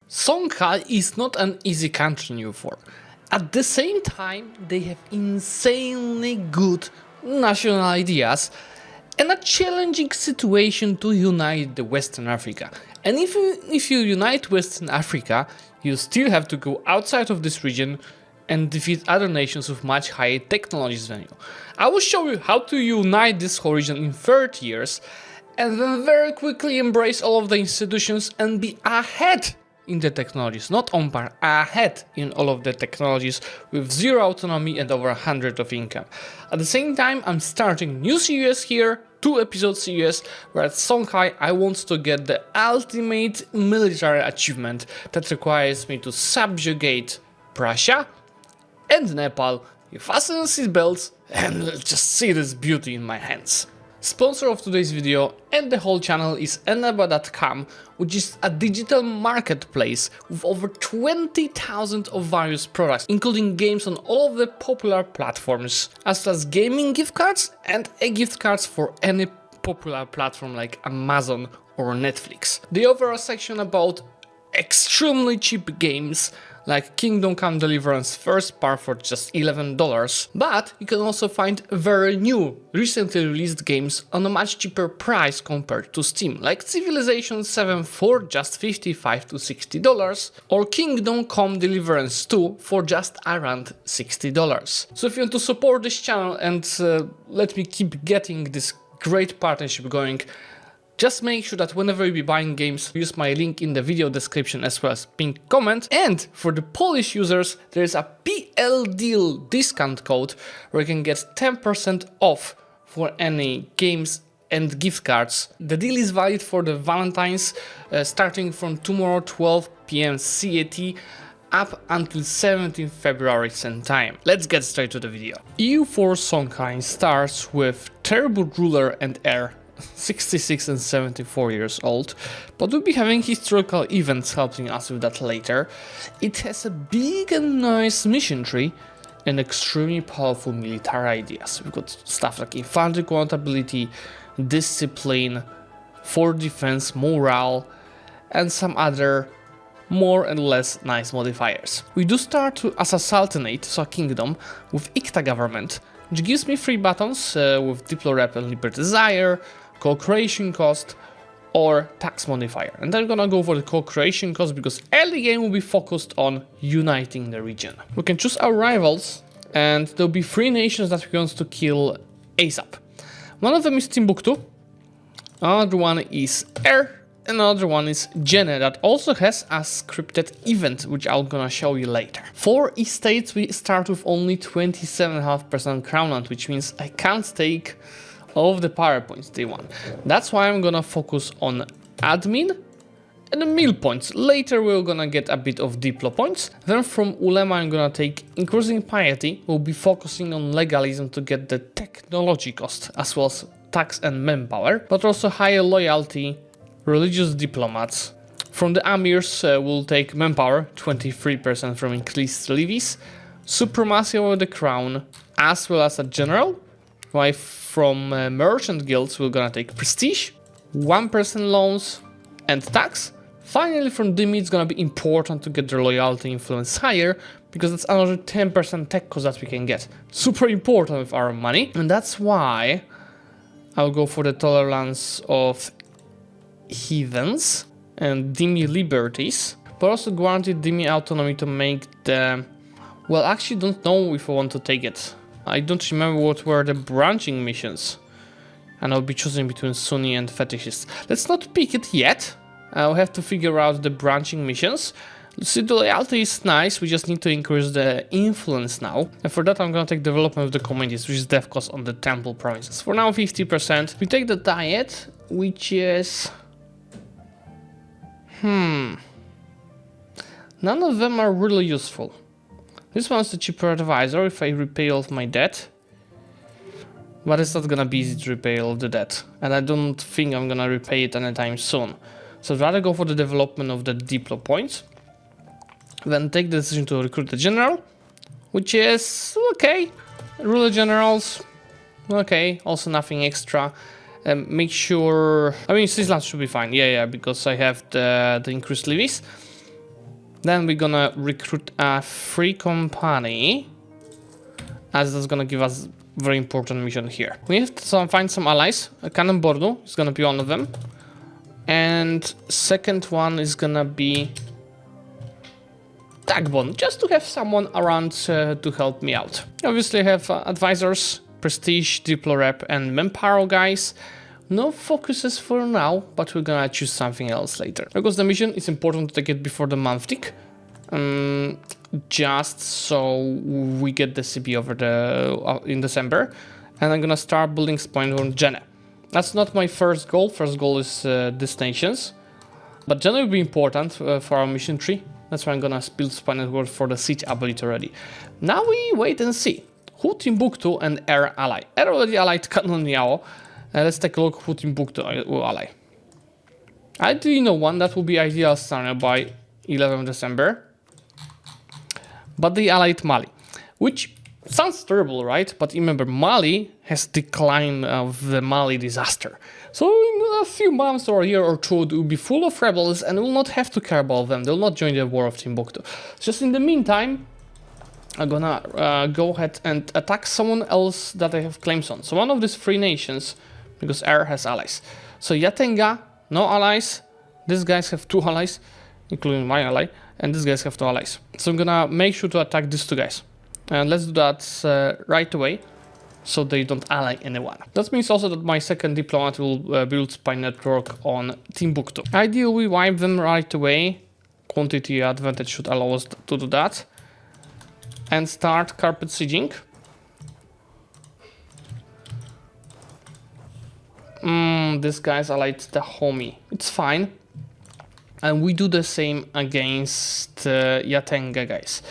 Songhai is not an easy country in EU4. At the same time, they have insanely good national ideas and a challenging situation to unite the Western Africa. And if you unite Western Africa, you still have to go outside of this region and defeat other nations with much higher technologies than you. I will show you how to unite this whole region in 30 years and then very quickly embrace all of the institutions and be ahead in the technologies, not on par, ahead in all of the technologies with zero autonomy and over 100 of income. At the same time, I'm starting new series here, 2-episode series, where at Songhai I want to get the ultimate military achievement that requires me to subjugate Prussia and Nepal. You fasten your seatbelts and just see this beauty in my hands. Sponsor of today's video and the whole channel is eneba.com, which is a digital marketplace with over 20,000 of various products, including games on all of the popular platforms, as well as gaming gift cards and gift cards for any popular platform like Amazon or Netflix. The overall section about extremely cheap games like Kingdom Come Deliverance first part for just $11, but you can also find very new, recently released games on a much cheaper price compared to Steam, like Civilization 7 for just $55 to $60, or Kingdom Come Deliverance 2 for just around $60. So if you want to support this channel and let me keep getting this great partnership going, just make sure that whenever you be buying games, use my link in the video description as well as pinned comment. And for the Polish users, there is a PL deal discount code where you can get 10% off for any games and gift cards. The deal is valid for the Valentine's starting from tomorrow 12 PM CET up until 17th February same time. Let's get straight to the video. EU4 Songhai starts with terrible ruler and heir, 66 and 74 years old, but we'll be having historical events helping us with that later. It has a big and nice mission tree and extremely powerful military ideas. We've got stuff like infantry compatibility, discipline, for defense, morale, and some other more and less nice modifiers. We do start as a sultanate, so a kingdom, with ICTA government, which gives me 3 buttons with Diplo Rep and Liberty Desire, co-creation cost, or tax modifier. And I'm gonna go for the co-creation cost because early game will be focused on uniting the region. We can choose our rivals, and there'll be 3 nations that we want to kill ASAP. One of them is Timbuktu, another one is another one is Jenne, that also has a scripted event, which I'm gonna show you later. For estates, we start with only 27.5% crown land, which means I can't take all of the power points they want. That's why I'm gonna focus on admin and the mill points. Later we're gonna get a bit of diplo points. Then from ulema I'm gonna take increasing piety. We'll be focusing on legalism to get the technology cost as well as tax and manpower, but also higher loyalty, religious diplomats. From the amirs we'll take manpower, 23% from increased levies, supremacy over the crown, as well as a general. While from merchant guilds we're gonna take prestige, 1% loans and tax. Finally from Dimi it's gonna be important to get their loyalty influence higher because that's another 10% tech cost that we can get. Super important with our money, and that's why I'll go for the tolerance of heathens and Dimi liberties, but also guaranteed Dimi autonomy to make the... well, actually don't know if I want to take it. I don't remember what were the branching missions, and I'll be choosing between Sunni and fetishists. Let's not pick it yet. I'll have to figure out the branching missions. See, the loyalty is nice, we just need to increase the influence now. And for that I'm gonna take development of the communities, which is dev cost on the temple provinces. For now 50%. We take the diet, which is... none of them are really useful. This one's the cheaper advisor if I repay all of my debt. But it's not gonna be easy to repay all of the debt. And I don't think I'm gonna repay it anytime soon. So I'd rather go for the development of the diplo points. Then take the decision to recruit the general. Which is okay. Ruler generals. Okay, also nothing extra. Make sure... I mean, Switzerland should be fine. Yeah, because I have the increased levies. Then we're gonna recruit a free company, as that's gonna give us very important mission here. We have to find some allies. A cannon Bordeaux is gonna be one of them. And second one is gonna be Tagbon, just to have someone around to help me out. Obviously I have advisors, Prestige, Diplorep and Manpower guys. No focuses for now, but we're gonna choose something else later. Because the mission is important to take it before the month tick. Just so we get the CP over in December. And I'm gonna start building spine on Jenne. That's not my first goal. First goal is destinations. But Jenne will be important for our mission tree. That's why I'm gonna build spine network for the siege ability already. Now we wait and see. Who Timbuktu and Air ally? Air already allied Canon Yao. Let's take a look who Timbuktu will ally. I do know one that will be ideal scenario by 11th December. But they allied Mali, which sounds terrible, right? But remember, Mali has declined of the Mali disaster. So in a few months or a year or two, it will be full of rebels and we'll not have to care about them. They'll not join the war of Timbuktu. Just in the meantime, I'm gonna go ahead and attack someone else that I have claims on. So one of these three nations, because Air has allies. So Yatenga, no allies. These guys have 2 allies, including my ally. And these guys have 2 allies. So I'm gonna make sure to attack these 2 guys. And let's do that right away, so they don't ally anyone. That means also that my second diplomat will build spy network on Timbuktu. Ideally, we wipe them right away. Quantity advantage should allow us to do that. And start carpet sieging. This guy's allied the homie. It's fine. And we do the same against Yatenga guys.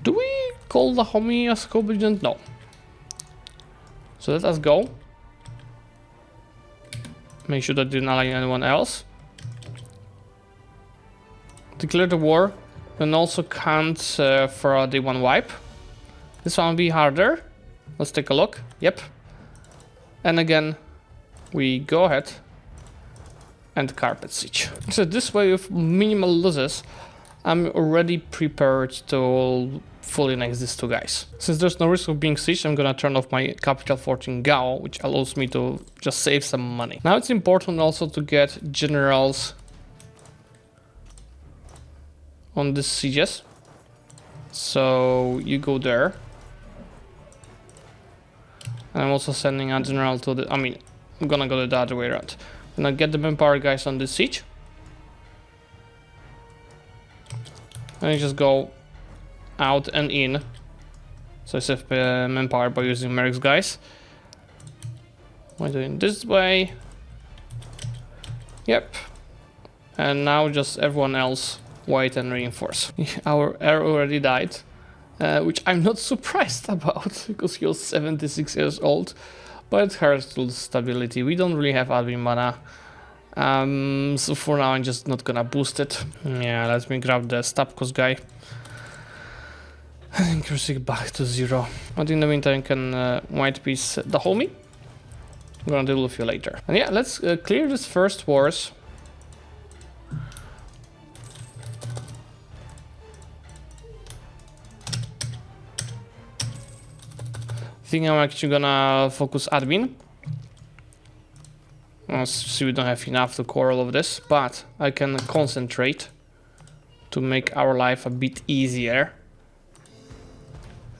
Do we call the homie as co-belligerent? No. So let us go. Make sure that didn't ally anyone else. Declare the war. Then also count for a day 1 wipe. This one will be harder. Let's take a look. Yep. And again, we go ahead and carpet siege. So this way, with minimal losses, I'm already prepared to fully next these 2 guys. Since there's no risk of being sieged, I'm gonna turn off my capital fort in Gao, which allows me to just save some money. Now it's important also to get generals on these sieges. So you go there. And I'm also sending a general to the... I'm gonna go the other way around. I'm gonna get the manpower guys on this siege. And you just go out and in. So I save manpower by using Merrick's guys. I'm doing this way. Yep. And now just everyone else wait and reinforce. Our heir already died. Which I'm not surprised about, because he was 76 years old. But it hurts to stability. We don't really have admin mana. So for now I'm just not gonna boost it. Yeah, let me grab the Stabkos guy. And increase it back to 0. But in the meantime I can white piece the homie. I'm gonna deal with you later. And yeah, let's clear this first wars. I think I'm actually gonna focus admin. See, we don't have enough to core all of this, but I can concentrate to make our life a bit easier.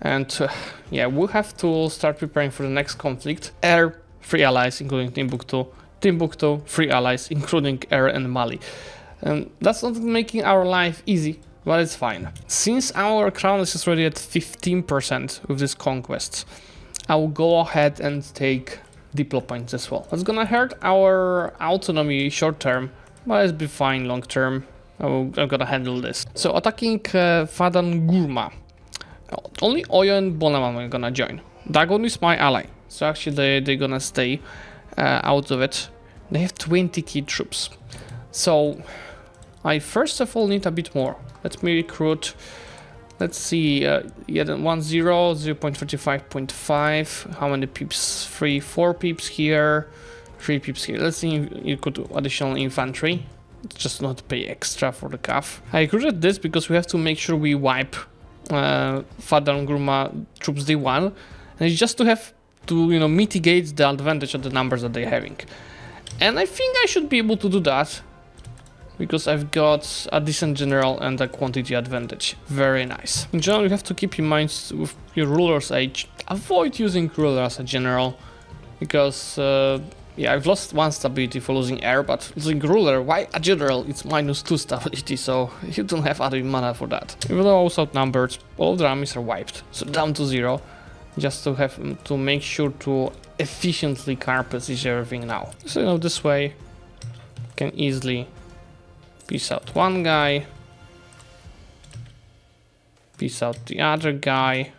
And yeah, we'll have to start preparing for the next conflict. Air, 3 allies, including Timbuktu. Timbuktu, 3 allies, including Air and Mali. And that's not making our life easy, but it's fine. Since our crown is already at 15% with this conquest, I will go ahead and take diplo points as well. That's gonna hurt our autonomy short term, but it's be fine long term. I'm gonna handle this. So attacking Fadan Gurma. Only Oyo and Bonamam are gonna join. Dagon is my ally, so actually they're gonna stay out of it. They have 20 key troops. So I first of all need a bit more. Let me recruit. Let's see, yeah, 1 0, 0.35.5. How many peeps? 3, 4 peeps here, 3 peeps here. Let's see if you could do additional infantry. just not pay extra for the calf. I recruited this because we have to make sure we wipe Father Nkrumah troops D1, and it's just to have to, you know, mitigate the advantage of the numbers that they're having. And I think I should be able to do that because I've got a decent general and a quantity advantage. Very nice. In general, you have to keep in mind with your ruler's age, avoid using ruler as a general because yeah, I've lost 1 stability for losing air, but losing ruler, why a general? It's -2 stability, so you don't have other mana for that. Even though I was outnumbered, all of the armies are wiped, so down to 0. Just to have to make sure to efficiently carpet everything now. So, you know, this way can easily piece out one guy, piece out the other guy,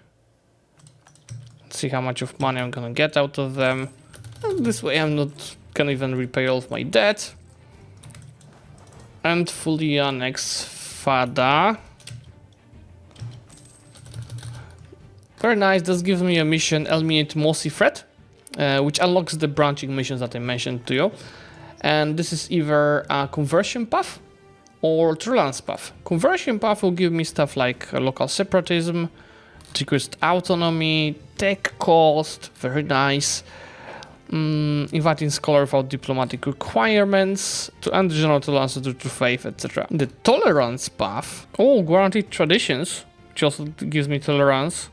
see how much of money I'm gonna get out of them. And this way I'm not gonna even repay all of my debt. And fully annex Fada. Very nice, this gives me a mission, eliminate Mossy Threat, which unlocks the branching missions that I mentioned to you. And this is either a conversion path or tolerance path. Conversion path will give me stuff like local separatism, decreased autonomy, tech cost, very nice. Inviting scholar without diplomatic requirements, to end general tolerance to faith, etc. The tolerance path, oh, guaranteed traditions, which also gives me tolerance.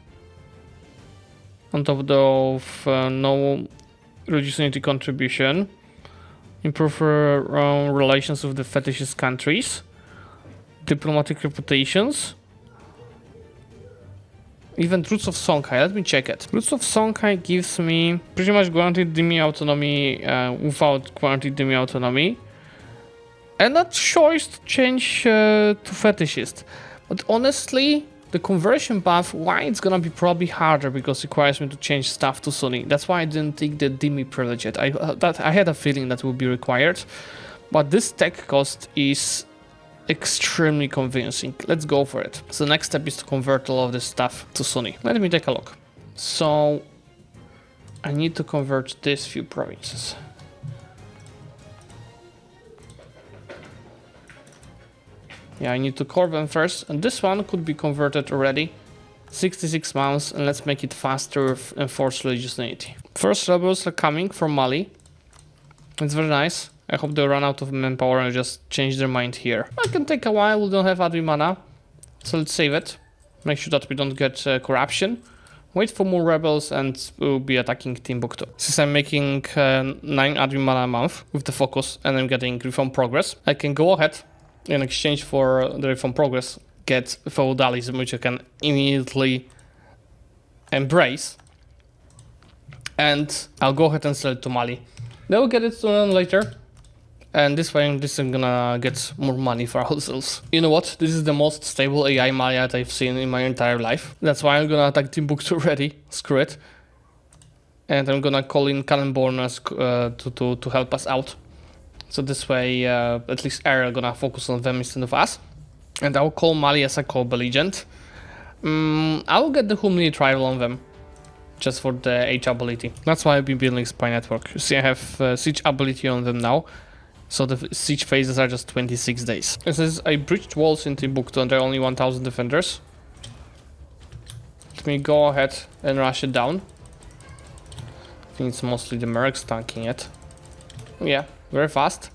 On top of no religious unity contribution. Improve relations with the fetishist countries. Diplomatic reputations. Even Roots of Songhai, let me check it. Roots of Songhai gives me pretty much guaranteed demi autonomy without guaranteed demi autonomy. And a choice to change to fetishist. But honestly, the conversion path, why it's gonna be probably harder because it requires me to change stuff to Sunni. That's why I didn't take the Demi privilege yet. I had a feeling that would be required, but this tech cost is extremely convincing. Let's go for it. So the next step is to convert all of this stuff to Sunni. Let me take a look. So I need to convert these few provinces. Yeah, I need to core them first, and this one could be converted already. 66 months, and let's make it faster with enforced religious unity. First rebels are coming from Mali. It's very nice. I hope they run out of manpower and just change their mind here. It can take a while, we don't have admin mana, so let's save it. Make sure that we don't get corruption. Wait for more rebels and we'll be attacking Timbuktu. Since I'm making 9 admin mana a month with the focus and I'm getting reform progress, I can go ahead in exchange for the reform progress, get feudalism, which I can immediately embrace. And I'll go ahead and sell it to Mali. They will get it sooner than later. And this way I'm gonna get more money for ourselves. You know what? This is the most stable AI Mali that I've seen in my entire life. That's why I'm gonna attack Timbuktu already. Screw it. And I'm gonna call in Kallenborners to help us out. So this way, at least are gonna focus on them instead of us. And I'll call Mali as a co-belligerent. I will get the Humli tribal on them. Just for the H ability. That's why I've been building Spy Network. You see I have siege ability on them now. So the siege phases are just 26 days. It says I breached walls in Timbuktu and there are only 1000 defenders. Let me go ahead and rush it down. I think it's mostly the mercs tanking it. Yeah, very fast.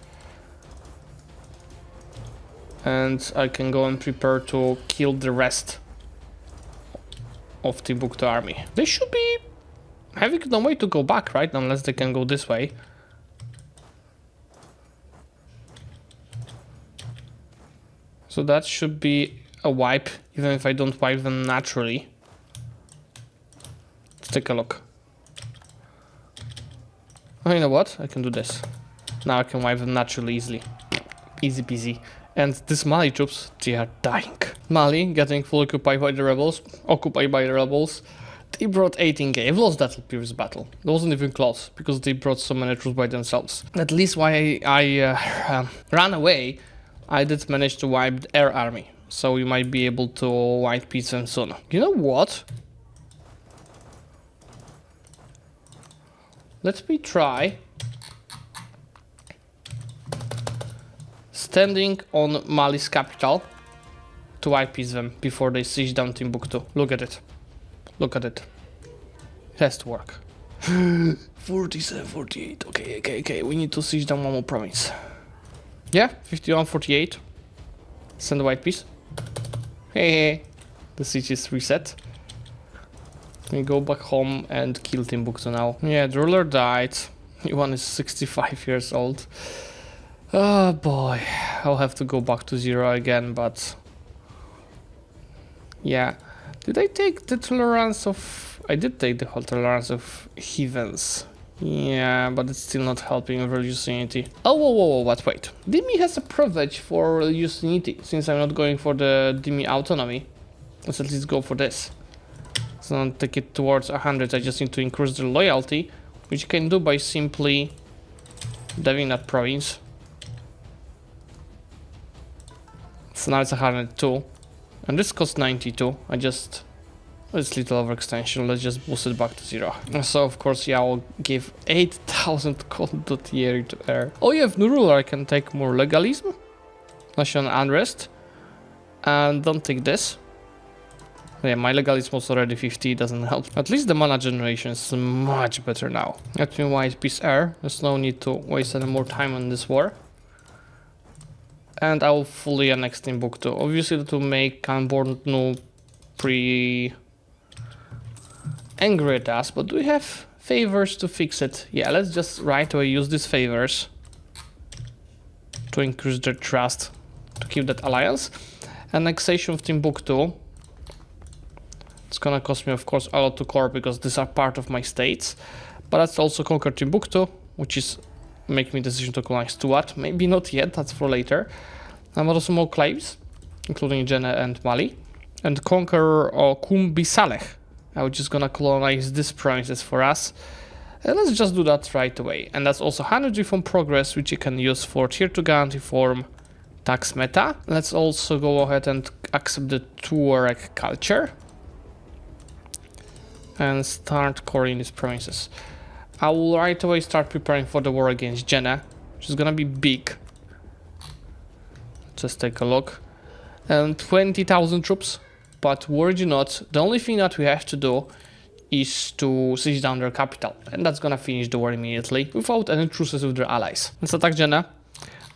And I can go and prepare to kill the rest of Timbuktu army. They should be having no way to go back, right? Unless they can go this way. So that should be a wipe, even if I don't wipe them naturally. Let's take a look. Oh, you know what? I can do this. Now I can wipe them naturally easily. Easy peasy. And these Mali troops, they are dying. Mali getting fully occupied by the rebels. They brought 18k. I've lost that previous battle. It wasn't even close, because they brought so many troops by themselves. At least why I ran away, I did manage to wipe the air army. So we might be able to wipe peace them soon. You know what? Let me try standing on Mali's capital to IPs them before they siege down Timbuktu. Look at it. Look at it. It has to work. 47, 48. Okay. We need to siege down one more province. Yeah, 51, 48. Send the white piece. Hey. The siege is reset. We go back home and kill Timbuktu now. Yeah, the ruler died. One is 65 years old. Oh boy. I'll have to go back to 0 again, but... yeah. Did I take the tolerance of... I did take the whole tolerance of heathens. Yeah, but it's still not helping with religious unity. Oh, whoa, but wait. Dhimmi has a privilege for religious unity, since I'm not going for the Dhimmi autonomy. Let's at least go for this. So I'll take it towards 100, I just need to increase the loyalty, which you can do by simply deving that province. So now it's 102, and this costs 92, it's little overextension, let's just boost it back to 0. So of course, yeah, I'll give 8,000 gold.year to heir. Oh, you have new ruler, I can take more legalism, national unrest, and don't take this. Yeah, my legalism was already 50, doesn't help. At least the mana generation is much better now. Let me white piece heir, there's no need to waste any more time on this war. And I will fully annex Timbuktu. Obviously to make Unborn no pretty angry at us, but do we have favors to fix it? Yeah, let's just right away use these favors to increase their trust, to keep that alliance. Annexation of Timbuktu. It's gonna cost me, of course, a lot to core because these are part of my states. But let's also conquer Timbuktu, which is make me decision to colonize Tuat. Maybe not yet, that's for later. And also more claims, including Jenne and Mali. And conquer Kumbi Saleh, which is gonna colonize these provinces for us. And let's just do that right away. And that's also 100 reform progress, which you can use for tier 2 guarantee form tax meta. Let's also go ahead and accept the Tuareg culture. And start coring these provinces. I will right away start preparing for the war against Jenne, which is gonna be big. Just take a look. And 20,000 troops, but worry you not, the only thing that we have to do is to siege down their capital, and that's gonna finish the war immediately without any truces with their allies. Let's attack Jenne.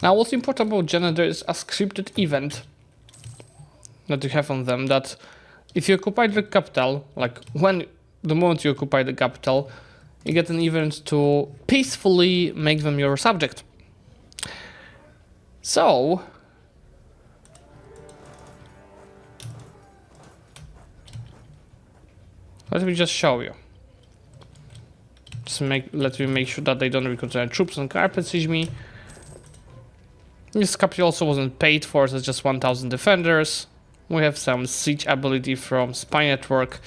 Now what's important about Jenne, there is a scripted event that you have on them that if you occupy the capital, like the moment you occupy the capital, you get an event to peacefully make them your subject. So let me just show you. Let me make sure that they don't recruit their troops and carpet siege me. This capital also wasn't paid for, so it's just 1,000 defenders. We have some siege ability from Spy Network.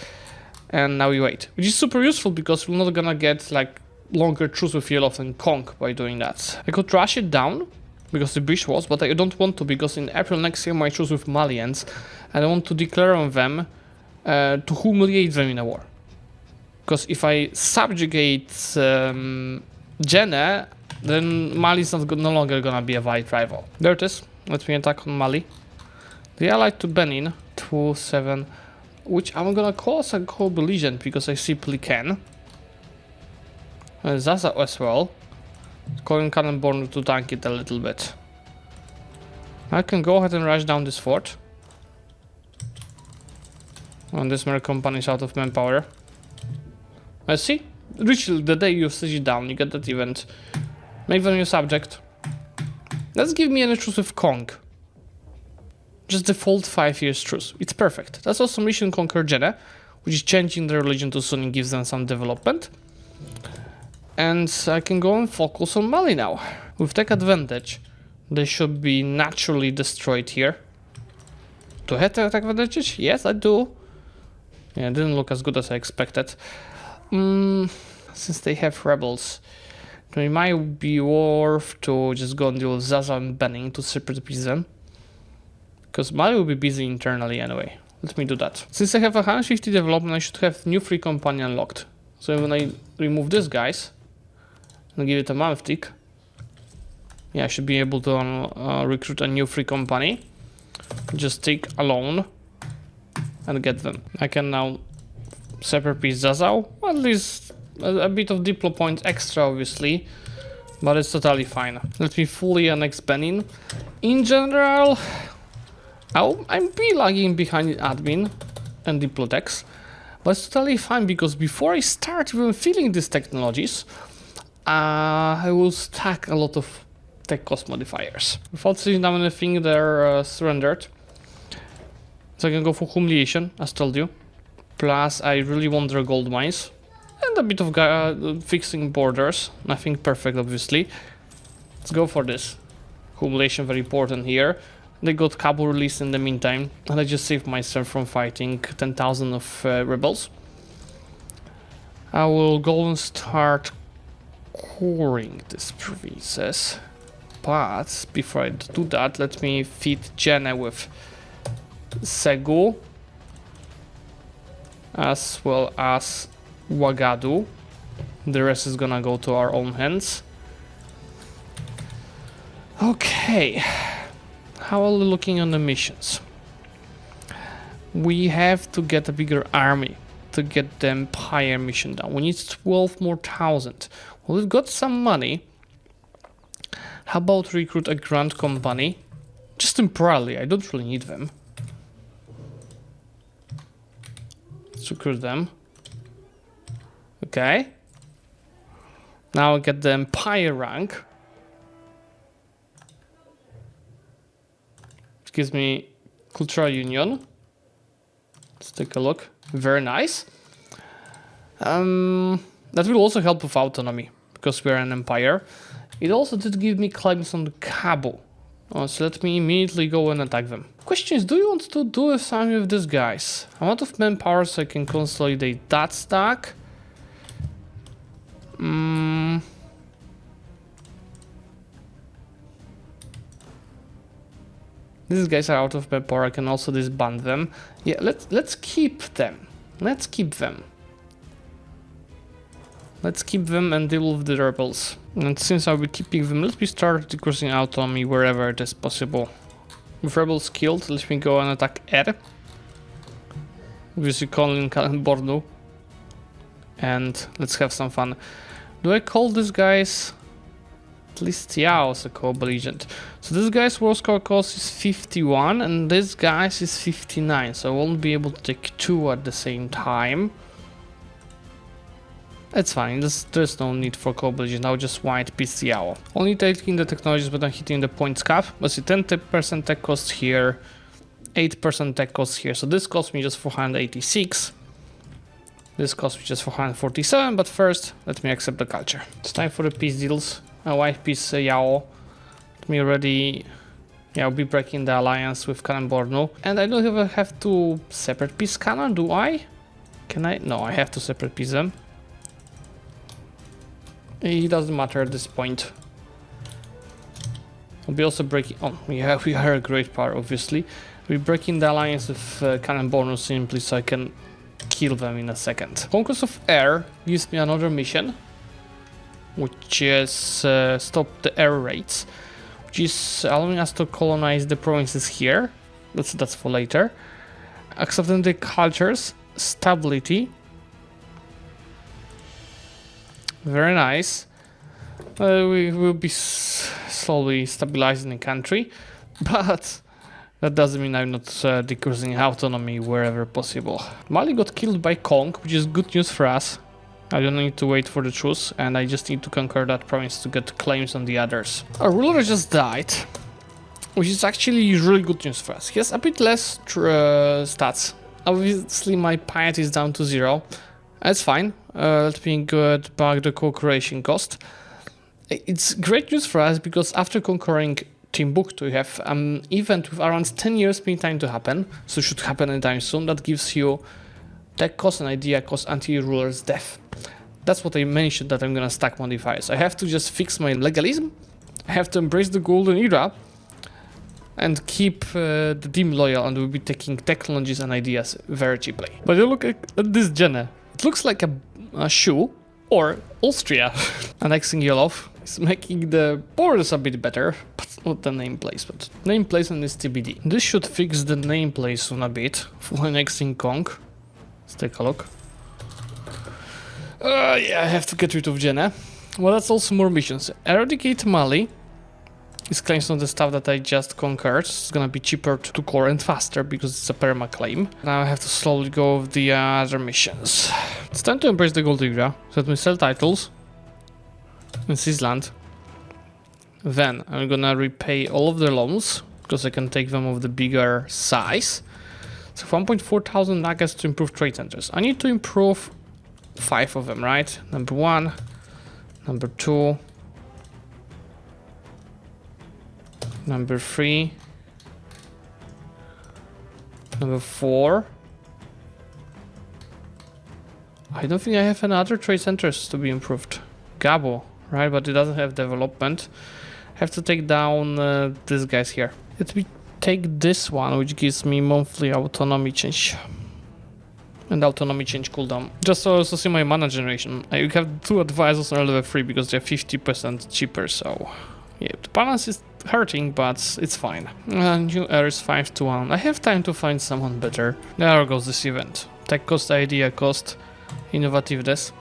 And now we wait, which is super useful because we're not gonna get like longer truce with Yellow and Kong by doing that. I could rush it down because the British was, but I don't want to because in April next year my truce with Malians, and I want to declare on them to humiliate them in a war. Because if I subjugate Jenne, then Mali is no longer gonna be a white rival. There it is. Let me attack on Mali. They allied to Benin 2-7. Which I'm gonna cause a co-belligerent because I simply can. And Zaza as well. Calling Cannonborn to tank it a little bit. I can go ahead and rush down this fort. And this Mer company is out of manpower. I see. Literally the day you siege it down, you get that event. Make them your subject. Let's give me an truce with Kong. Just default 5 years truce. It's perfect. That's also mission conquer Jenne, which is changing the religion to Sunni, gives them some development. And I can go and focus on Mali now. With tech advantage, they should be naturally destroyed here. Do I have tech advantage? Yes, I do. Yeah, it didn't look as good as I expected. Since they have rebels, it might be worth to just go and deal with Zaza and Benin to separate peace them. Because Mali will be busy internally anyway. Let me do that. Since I have 150 development, I should have new free company unlocked. So when I remove these guys and give it a month tick, Yeah, I should be able to recruit a new free company. Just take a loan and get them. I can now separate piece Zazao. Well, at least a bit of diplo points extra, obviously, but it's totally fine. Let me fully annex Benin. In general, I'm be lagging behind admin and diplotex, but it's totally fine because before I start even filling these technologies, I will stack a lot of tech cost modifiers. Without seeing down anything, they're surrendered. So I can go for humiliation, as told you. Plus, I really want their gold mines. And a bit of fixing borders. Nothing perfect, obviously. Let's go for this. Humiliation, very important here. They got Kabul released in the meantime. And I just saved myself from fighting 10,000 of rebels. I will go and start coring these provinces. But before I do that, let me feed Jenne with Segu, as well as Wagadu. The rest is gonna go to our own hands. Okay, how are we looking on the missions? We have to get a bigger army to get the Empire mission done. We need 12 more thousand. Well, we've got some money. How about recruit a Grand Company? Just temporarily, I don't really need them. Let's recruit them. Okay. Now I get the Empire rank. Which gives me Cultural Union. Let's take a look. Very nice. That will also help with autonomy, because we're an empire. It also did give me claims on Kabul. So let me immediately go and attack them. Question is, do you want to do something with these guys? Amount of manpower so I can consolidate that stack. These guys are out of manpower. I can also disband them. Yeah, let's keep them. Let's keep them. Let's keep them and deal with the rebels. And since I'll be keeping them, let me start decreasing autonomy wherever it is possible. With rebels killed, let me go and attack Er. Obviously calling Bornu. And let's have some fun. Do I call these guys? At least Tiao is a co-belligerent. So this guy's war score cost is 51 and this guy's is 59. So I won't be able to take two at the same time. It's fine, there's no need for co-belligerent, I'll just white piece Tiao. Only taking the technologies but I'm hitting the points cap. But see, 10% tech cost here, 8% tech cost here. So this cost me just 486. This cost me just 447, but first, let me accept the culture. It's time for the peace deals. A white piece Yao. Let me already... Yeah, I'll be breaking the alliance with Kanan Bornu. And I don't even have to separate piece Kanan, do I? Can I? No, I have to separate piece them. It doesn't matter at this point. I'll be also breaking... Oh, we are a great power, obviously. We're breaking the alliance with Kanan Bornu simply so I can kill them in a second. Conquest of Air gives me another mission, which is stop the air raids, which is allowing us to colonize the provinces here. That's for later. Accepting the cultures, stability. Very nice. We will be slowly stabilizing the country, but that doesn't mean I'm not decreasing autonomy wherever possible. Mali got killed by Kong, which is good news for us. I don't need to wait for the truce, and I just need to conquer that province to get claims on the others. Our ruler just died, which is actually really good news for us. He has a bit less stats. Obviously, my piety is down to 0. That's fine. Let me get back the co-creation cost. It's great news for us because after conquering Timbuktu, you have an event with around 10 years mean time to happen, so it should happen anytime soon. That gives you tech cost and idea cost until your ruler's death. That's what I mentioned, that I'm gonna stack modifiers. I have to just fix my legalism, I have to embrace the golden era, and keep the team loyal, and we'll be taking technologies and ideas very cheaply. But you look at this Jenne. It looks like a shoe, Or Austria. Annexing Yelov is making the borders a bit better, but not the name placement. Name placement is TBD. This should fix the name placement a bit for annexing Kong. Let's take a look. Yeah, I have to get rid of Jenne. Well, that's also more missions. Eradicate Mali. This claims on the stuff that I just conquered. It's gonna be cheaper to core and faster because it's a perma claim. Now I have to slowly go with the other missions. It's time to embrace the gold era. So let me sell titles in Seasland. Then I'm gonna repay all of the loans because I can take them of the bigger size. So 1.4 thousand nuggets to improve trade centers. I need to improve 5 of them, right? Number 1, number 2. Number 3, number 4. I don't think I have any other trade centers to be improved. Gabo, right? But it doesn't have development. I have to take down these guys here. Let me take this one, which gives me monthly autonomy change. And autonomy change cooldown. Just to also see my mana generation. I have 2 advisors on level 3 because they're 50% cheaper, so... yeah, the balance is hurting, but it's fine. New heirs 5 to 1. I have time to find someone better. There goes this event. Tech cost, idea cost, innovativeness.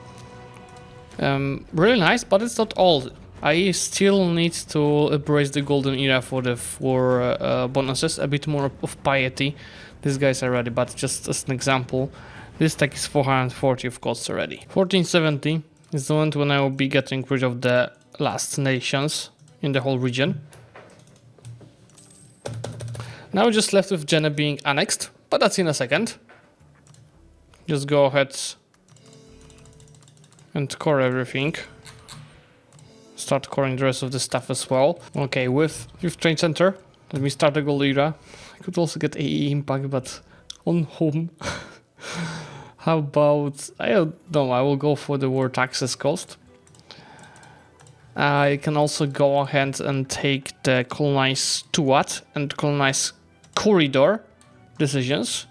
Really nice, but it's not all. I still need to embrace the golden era for the 4 bonuses. A bit more of piety. These guys are ready, but just as an example, this tech is 440 of costs already. 1470 is the one when I will be getting rid of the last nations in the whole region. Now we're just left with Jenne being annexed, but that's in a second. Just go ahead and core everything. Start coring the rest of the stuff as well. Okay, with trade center, let me start the gold era. I could also get AE impact, but on whom? How about, I don't know, I will go for the war taxes cost. I can also go ahead and take the colonize Tuat and colonize corridor decisions,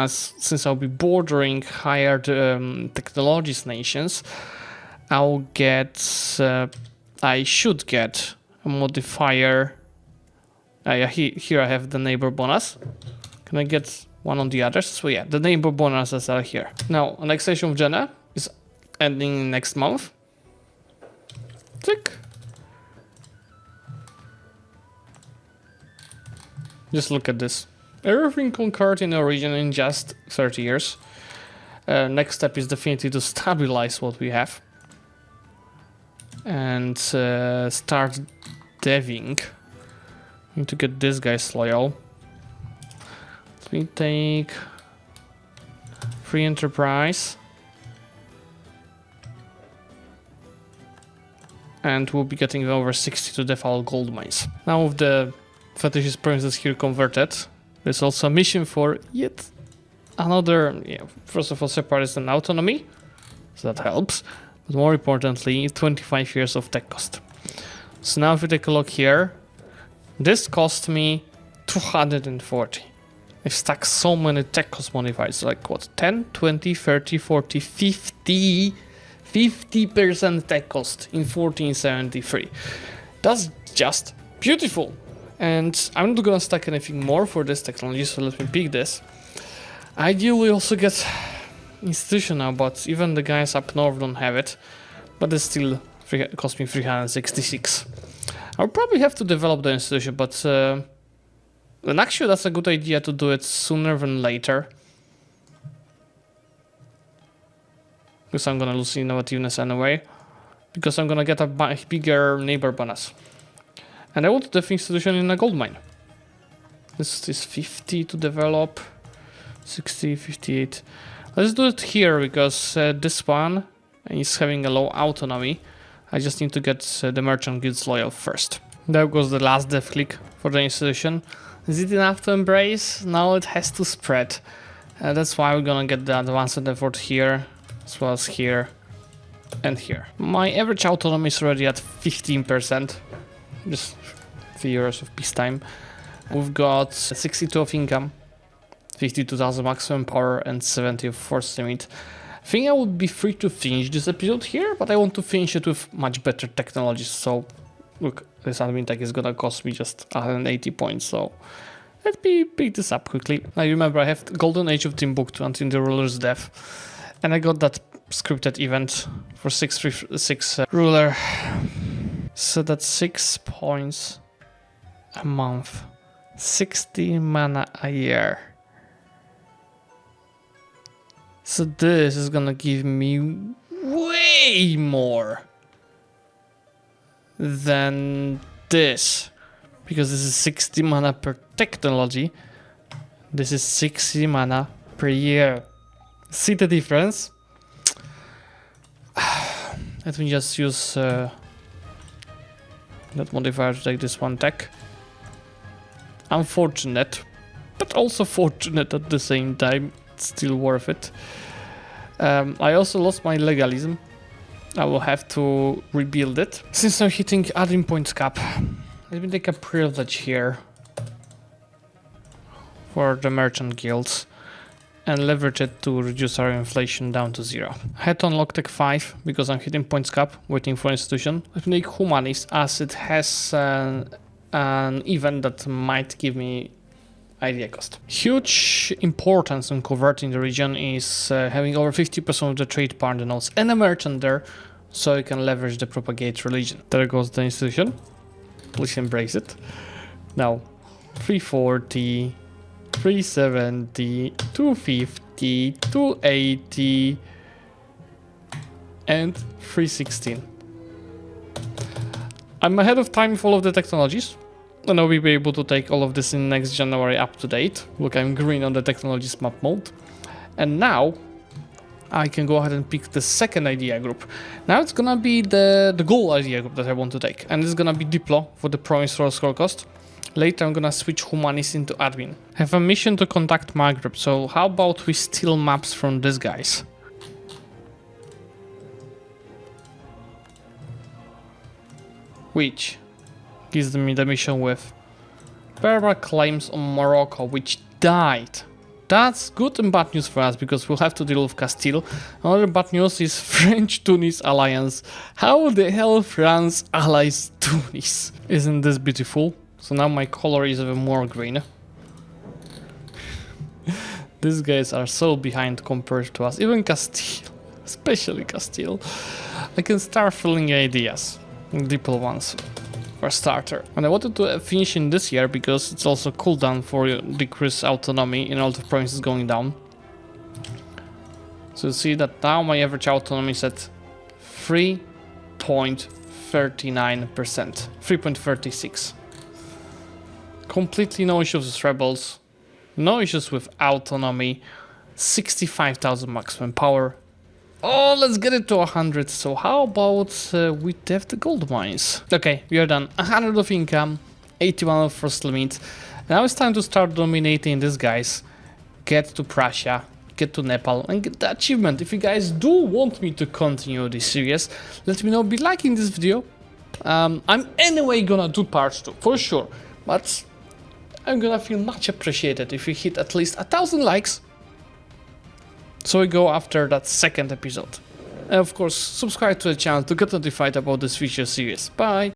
since I'll be bordering higher technologies nations. I'll get, I should get a modifier. Yeah, here I have the neighbor bonus. Can I get one on the others? So yeah, the neighbor bonuses are here. Now, annexation of Jenne is ending next month. Tick. Just look at this. Everything conquered in the region in just 30 years. Next step is definitely to stabilize what we have. And start deving. Need to get this guys loyal. Let me take free enterprise. And we'll be getting over 60 to default gold mines. Now with the fetishist provinces here converted, there's also a mission for yet another, first of all, separatist and autonomy, so that helps. But more importantly, 25 years of tech cost. So now if we take a look here, this cost me 240. I've stacked so many tech cost modifiers, like what, 10, 20, 30, 40, 50... 50% tech cost in 1473. That's just beautiful. And I'm not gonna stack anything more for this technology, so let me pick this. Ideally also get institutional, but even the guys up north don't have it. But it still cost me 366. I'll probably have to develop the institution, but and actually that's a good idea to do it sooner than later. Because I'm gonna lose innovativeness anyway. Because I'm gonna get a bigger neighbor bonus. And I want the institution in a gold mine. This is 50 to develop. 60, 58. Let's do it here because this one is having a low autonomy. I just need to get the merchant guilds loyal first. There goes the last dev click for the institution. Is it enough to embrace? No, it has to spread. That's why we're gonna get the advanced effort here, as well as here and here. My average autonomy is already at 15%. Just 3 years of peacetime. We've got 62 of income, 52,000 maximum power, and 70 of force limit. I think I would be free to finish this episode here, but I want to finish it with much better technologies. So look, this admin tech is gonna cost me just 180 points, so let me pick this up quickly. I remember I have Golden Age of Timbuktu until the ruler's death, and I got that scripted event for 6 ruler. So that's 6 points a month, 60 mana a year. So this is gonna give me way more than this, because this is 60 mana per technology. This is 60 mana per year. See the difference? Let me just use that modifier to take this one tech. Unfortunate, but also fortunate at the same time. It's still worth it. I also lost my legalism. I will have to rebuild it. Since I'm hitting admin points cap, let me take a privilege here for the merchant guilds and leverage it to reduce our inflation down to 0. I had to unlock tech 5 because I'm hitting points cap, waiting for institution. Let me take humanist as it has an event that might give me idea cost. Huge importance in converting the region is having over 50% of the trade partner nodes and a merchant there, so you can leverage the propagate religion. There goes the institution. Please embrace it. Now 340, 370, 250, 280 and 316. I'm ahead of time with all of the technologies, and I'll be able to take all of this in next January up to date. Look, I'm green on the technologies map mode. And now I can go ahead and pick the second idea group. Now it's gonna be the goal idea group that I want to take, and it's gonna be Diplo for the province roll score cost. Later I'm gonna switch humanist into admin. I have a mission to contact Maghreb, so how about we steal maps from these guys? Which gives me the mission with Berber claims on Morocco, which died. That's good and bad news for us because we'll have to deal with Castile. Another bad news is French-Tunis alliance. How the hell France allies Tunis? Isn't this beautiful? So now my color is even more green. These guys are so behind compared to us. Even Castile, especially Castile. I can start filling ideas. Diplo ones. For a starter. And I wanted to finish in this year because it's also cooldown for decreased autonomy in all the provinces going down. So you see that now my average autonomy is at 3.39%. 3.36. Completely no issues with rebels. No issues with autonomy. 65,000 maximum power. Oh, let's get it to 100. So how about we have the gold mines? Okay, we are done. 100 of income, 81 of first limit. Now it's time to start dominating these guys. Get to Prussia, get to Nepal, and get the achievement. If you guys do want me to continue this series, let me know. Be liking this video. I'm anyway gonna do part 2 for sure, but I'm gonna feel much appreciated if you hit at least 1,000 likes. So we go after that second episode. And of course, subscribe to the channel to get notified about this future series. Bye!